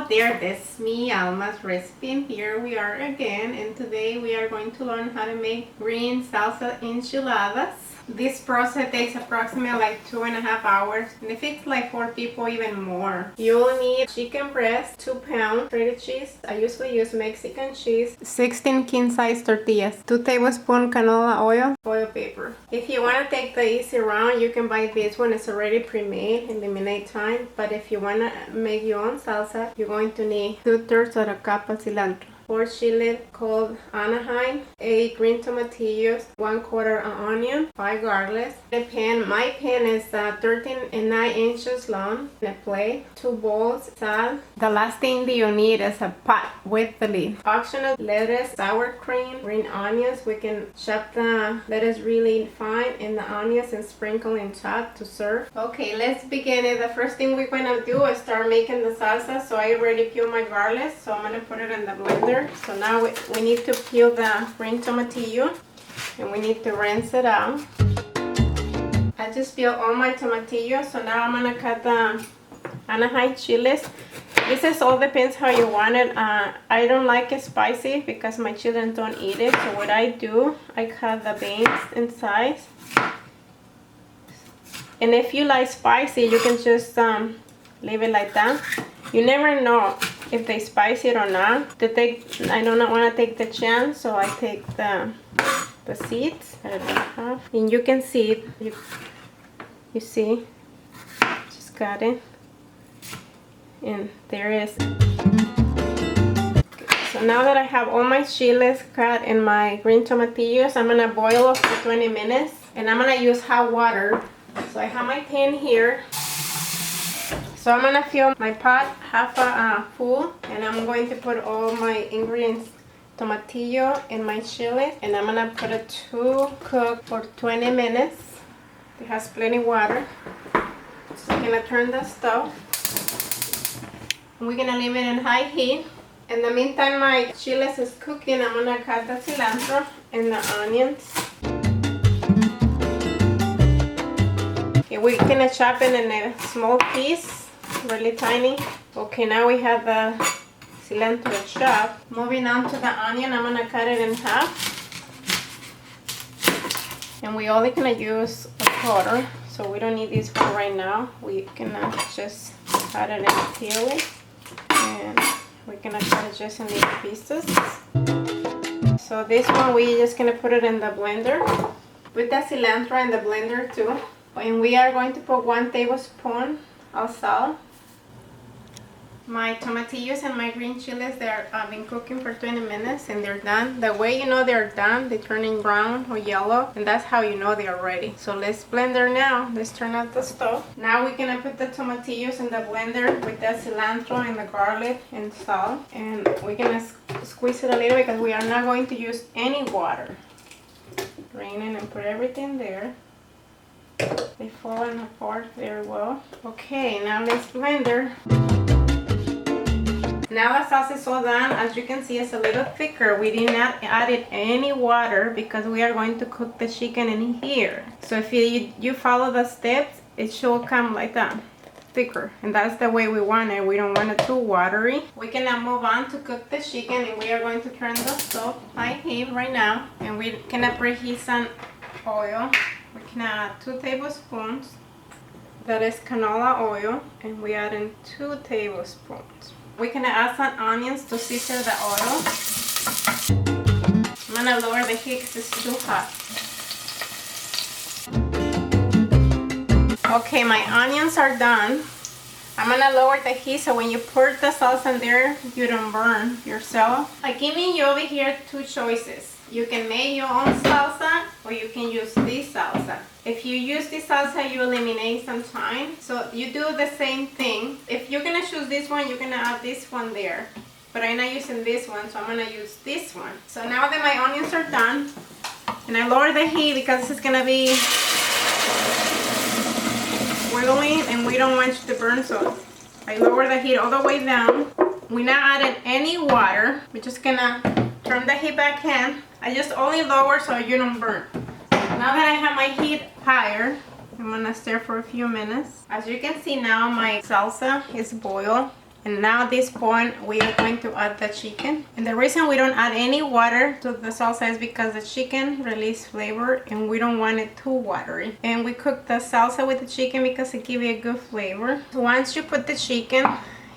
there, this is me, Alma's Recipe, and here we are again, and today we are going to learn how to make green salsa enchiladas. This process takes approximately like 2.5 hours, and if it's like 4 people, even more. You will need chicken breast, 2 pounds shredded cheese. I usually use Mexican cheese, 16 king-size tortillas, 2 tablespoons canola oil, oil paper. If you want to take the easy route, you can buy this one. It's already pre-made, eliminate time. But if you want to make your own salsa, you're going to need 2/3 of a cup of cilantro, 4 chili called Anaheim, 8 green tomatillos, 1/4 an onion, 5 garlics. The pan, my pan is 13 and 9 inches long. A plate, 2 bowls, salt. The last thing that you need is a pot with the lid. Optional lettuce, sour cream, green onions. We can chop the lettuce really fine and the onions and sprinkle in top to serve. Okay, let's begin it. The first thing we're gonna do is start making the salsa. So I already peeled my garlic, so I'm gonna put it in the blender. So now we need to peel the green tomatillo and we need to rinse it out. I just peeled all my tomatillo, so now I'm gonna cut the Anaheim chilies. This is all depends how you want it. I don't like it spicy because my children don't eat it. So what I do, I cut the beans in size. And if you like spicy, you can just leave it like that. You never know if they spice it or not. I don't want to take the chance, so I take the seeds, cut it in half, and you can see it. You see, just got it, and there is. So now that I have all my chiles cut and my green tomatillos, I'm gonna boil it for 20 minutes, and I'm gonna use hot water. So I have my pan here. So I'm gonna fill my pot half full, and I'm going to put all my ingredients, tomatillo and my chili, and I'm gonna put it to cook for 20 minutes. It has plenty water. So I'm gonna turn the stove. We're gonna leave it in high heat. In the meantime, my chiles is cooking. I'm gonna cut the cilantro and the onions. Okay, we're gonna chop it in a small piece. Really tiny. Okay, now we have the cilantro chopped. Moving on to the onion, I'm gonna cut it in half. And we only gonna use a quarter, so we don't need this one right now. We gonna just cut it and peel it. And we're gonna cut it just in little pieces. So this one, we just gonna put it in the blender. Put the cilantro in the blender too. And we are going to put 1 tablespoon of salt. My tomatillos and my green chilies, they're been cooking for 20 minutes and they're done. The way you know they're done, they're turning brown or yellow, and that's how you know they're ready. So let's blender now. Let's turn off the stove. Now we're gonna put the tomatillos in the blender with the cilantro and the garlic and salt, and we're gonna squeeze it a little because we are not going to use any water. Drain it and put everything there. They fall apart very well. Okay, now let's blender. Now the sauce is all done. As you can see, it's a little thicker. We did not add any water because we are going to cook the chicken in here. So if you follow the steps, it should come like that, thicker. And that's the way we want it. We don't want it too watery. We can now move on to cook the chicken, and we are going to turn the stove high heat right now. And we're gonna preheat some oil. We can add 2 tablespoons. That is canola oil, and we add in 2 tablespoons. We're gonna add some onions to season the oil. I'm gonna lower the heat because it's too hot. Okay, my onions are done. I'm gonna lower the heat so when you pour the salsa in there, you don't burn yourself. I'm giving you over here 2 choices. You can make your own salsa, or you can use this salsa. If you use this salsa, you eliminate some time. So you do the same thing. If you're gonna choose this one, you're gonna add this one there. But I'm not using this one, so I'm gonna use this one. So now that my onions are done, and I lower the heat because it's gonna be wiggling and we don't want you to burn, so I lower the heat all the way down. We're not adding any water. We're just gonna turn the heat back in. I just only lower so you don't burn. Now that I have my heat higher, I'm gonna stir for a few minutes. As you can see now, my salsa is boiled And now at this point, we are going to add the chicken. And the reason we don't add any water to the salsa is because the chicken releases flavor and we don't want it too watery. And we cook the salsa with the chicken because it gives you a good flavor. Once you put the chicken,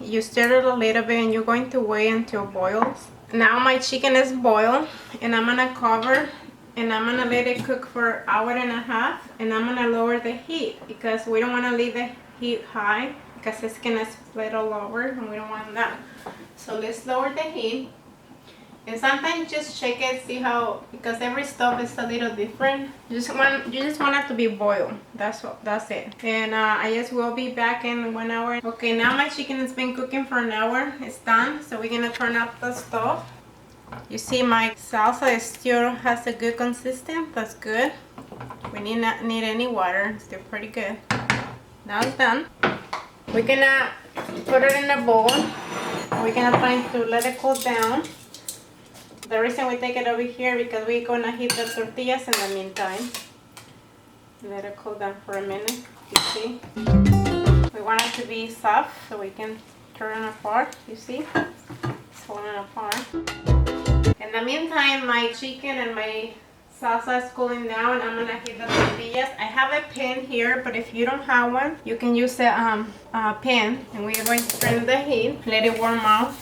you stir it a little bit and you're going to wait until it boils. Now my chicken is boiled and I'm gonna cover and I'm gonna let it cook for an hour and a half, and I'm gonna lower the heat because we don't want to leave the heat high because it's gonna split all over and we don't want that. So let's lower the heat. And sometimes just check it, see how, because every stove is a little different. You just want it to be boiled. That's it. And I just will be back in 1 hour. Okay, now my chicken has been cooking for an hour. It's done. So we're gonna turn up the stove. You see my salsa still has a good consistency. That's good. We not need any water. It's still pretty good. Now it's done. We're gonna put it in a bowl. We're gonna try to let it cool down. The reason we take it over here because we're gonna heat the tortillas in the meantime. Let it cool down for a minute. You see? We want it to be soft so we can turn it apart. You see? It's falling apart. In the meantime, my chicken and my salsa is cooling down. I'm gonna heat the tortillas. I have a pan here, but if you don't have one, you can use a pan. And we are going to turn the heat. Let it warm up.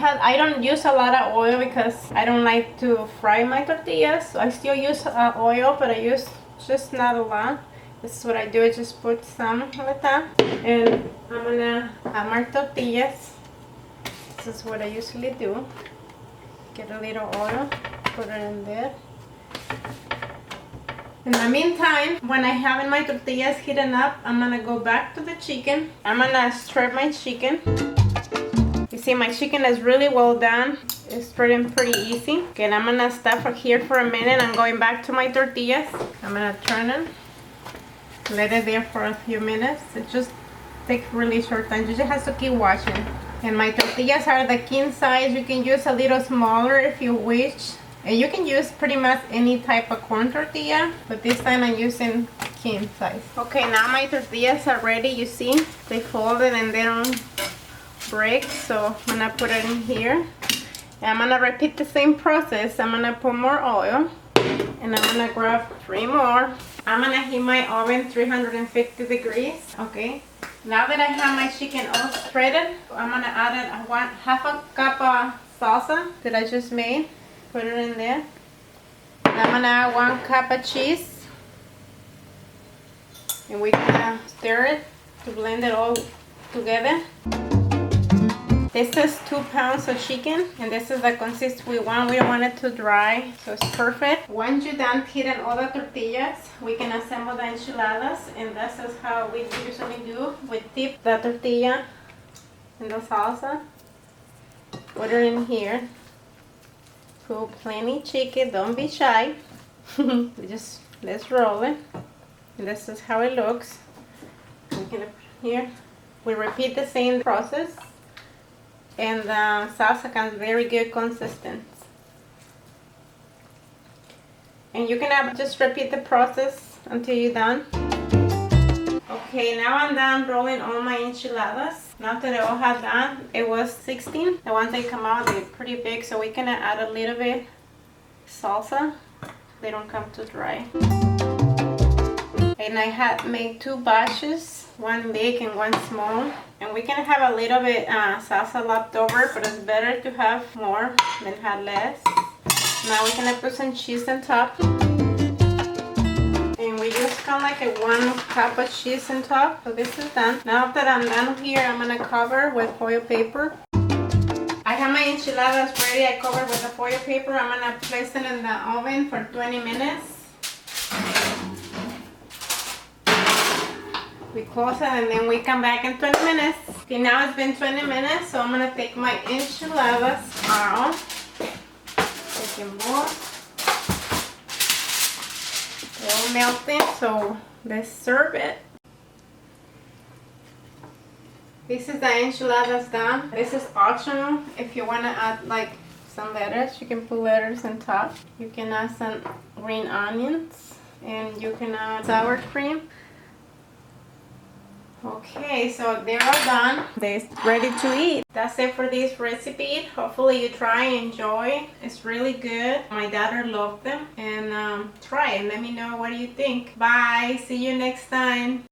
I don't use a lot of oil because I don't like to fry my tortillas. So I still use oil, but I use just not a lot. This is what I do. I just put some like that. And I'm gonna have my tortillas. This is what I usually do. Get a little oil, put it in there. In the meantime, when I have my tortillas heating up, I'm gonna go back to the chicken. I'm gonna stir my chicken. You see, my chicken is really well done. It's stirring pretty easy. Okay, and I'm gonna stop here for a minute. I'm going back to my tortillas. I'm gonna turn it. Let it there for a few minutes. It just takes really short time. You just have to keep watching. And my tortillas are the king size. You can use a little smaller if you wish. And you can use pretty much any type of corn tortilla, but this time I'm using king size. Okay, now my tortillas are ready. You see, they folded and they don't break. So I'm gonna put it in here. And I'm gonna repeat the same process. I'm gonna put more oil, and I'm gonna grab 3 more. I'm gonna heat my oven 350 degrees. Okay. Now that I have my chicken all shredded, I'm gonna add half a cup of salsa that I just made. Put it in there. I'm gonna add 1 cup of cheese. And we're gonna stir it to blend it all together. This is 2 pounds of chicken, and this is the consistency we want. We don't want it to dry, so it's perfect. Once you're done heating all the tortillas, we can assemble the enchiladas, and this is how we usually do. We dip the tortilla in the salsa, put it in here, put plenty chicken, don't be shy. Let's roll it, and this is how it looks. We're gonna put here. We repeat the same process. And the salsa comes very good consistency. And you can just repeat the process until you're done. Okay, now I'm done rolling all my enchiladas. Now that I all have done, it was 16. The ones that come out, they're pretty big, so we can add a little bit salsa. They don't come too dry. And I had made 2 batches, 1 big and 1 small. And we can have a little bit salsa left over, but it's better to have more than have less. Now we're gonna put some cheese on top. And we just kind of like a 1 cup of cheese on top. So this is done. Now that I'm done here, I'm gonna cover with foil paper. I have my enchiladas ready. I covered with the foil paper. I'm gonna place it in the oven for 20 minutes. We close it and then we come back in 20 minutes. Okay, now it's been 20 minutes, so I'm gonna take my enchiladas out. Take them more. They're all melting, so let's serve it. This is the enchiladas done. This is optional. If you wanna add like some lettuce, you can put lettuce on top. You can add some green onions, and you can add sour cream. Okay, so they're all done. They're ready to eat. That's it for this recipe. Hopefully you try and enjoy. It's really good. My daughter loved them. And try it. Let me know what you think. Bye. See you next time.